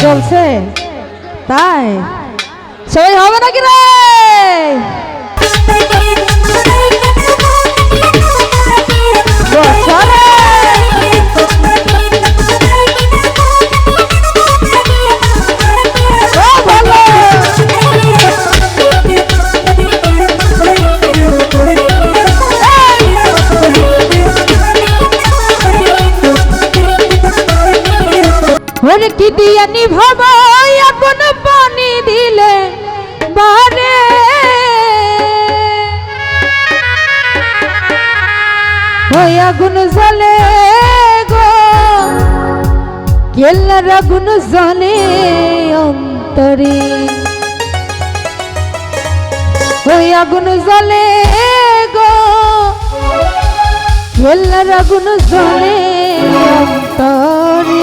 জ্বলছে তাই সবাই হবে নাকি রে ওরে কি দিয়া নিভাবো আগুন পানি দিলে বারে ওই আগুন জ্বলে গো কেল্লার আগুন জ্বলে অন্তরে ওই আগুন জ্বলে গো কেল্লার আগুন জ্বলে অন্তরে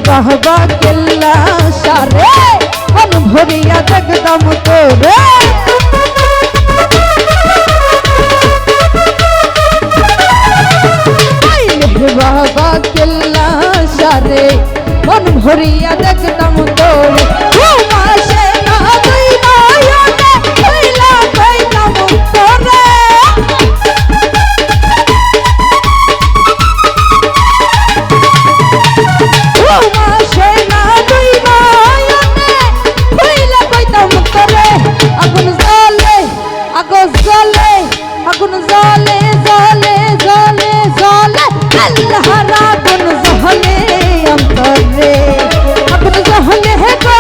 বাহবা কেল্লা সারে মন ভরিয়া দেখতাম তোরে বাহবা কেল্লা সারে মন ভরিয়া দেখতাম তোরে ঘুমাসে না তুই নয়নে তুইলা কইতাম তোরে আগুন জ্বলে জ্বলে জ্বলে জ্বলে আল্লাহর আগুন জ্বলে অন্তরে আগুন জ্বলে গো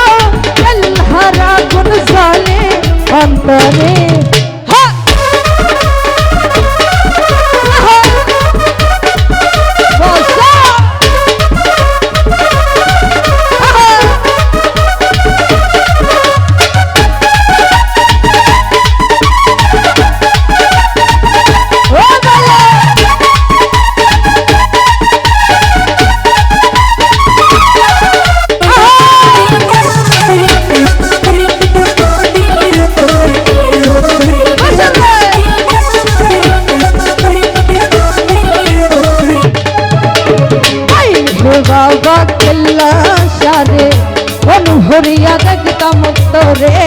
আল্লাহর আগুন জ্বলে অন্তরে বাবা কেল্লা সারে মন ভরিয়া দেখতাম তোরে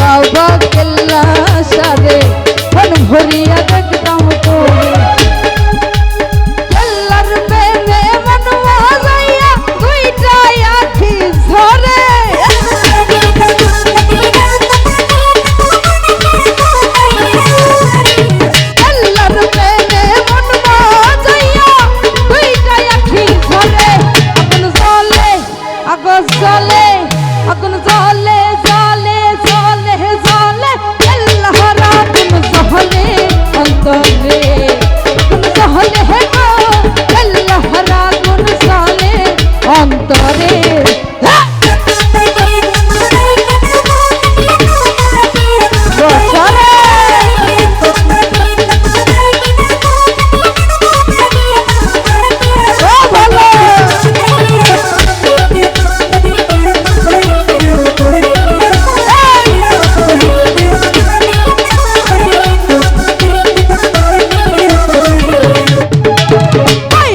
বাবা কেল্লা সারে মন ভরিয়া দেখতাম তোরে কেল্লার প্রেমে মন মজাইয়া দুইটা আখি ঝরে আল্লাহর প্রেমে মন মজাইয়া দুইটা আখি ঝরে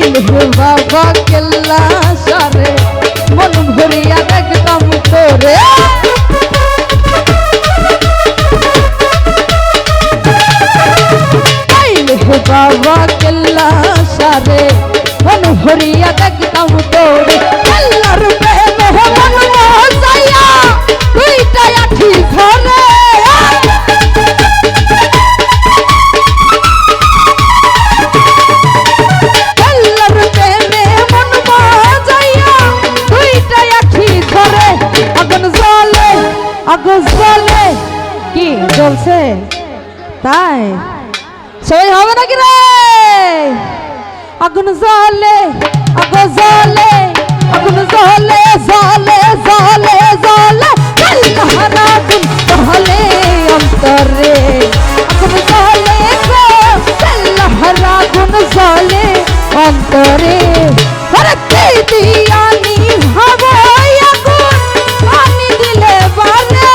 বাবা কেল্লা সারে মন ভরিয়া দেখতাম তোরে বাবা কেল্লা সারে মন ভরিয়া দেখতাম তোরে কেল্লার প্রেমে মন মজাইয়া দুইটা আঠি ধরে আগুন জ্বলে কি জ্বলছে তাই সবাই হবে নাকি রে আগুন জ্বলে আগুন জ্বলে আগুন জ্বলে জ্বলে জ্বলে জ্বলে আল্লাহর আগুন জ্বলে অন্তরে আগুন জ্বলে আল্লাহর আগুন জ্বলে অন্তরে আরে দিয়ানি ভাবো আগুন পানি দিলে বারে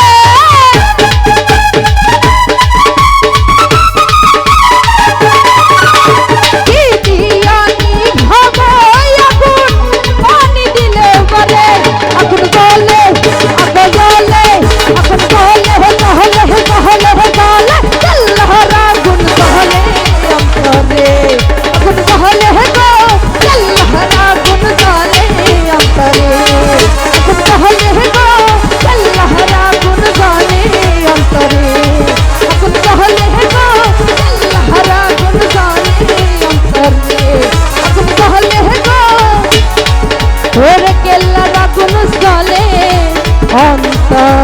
অন্তরে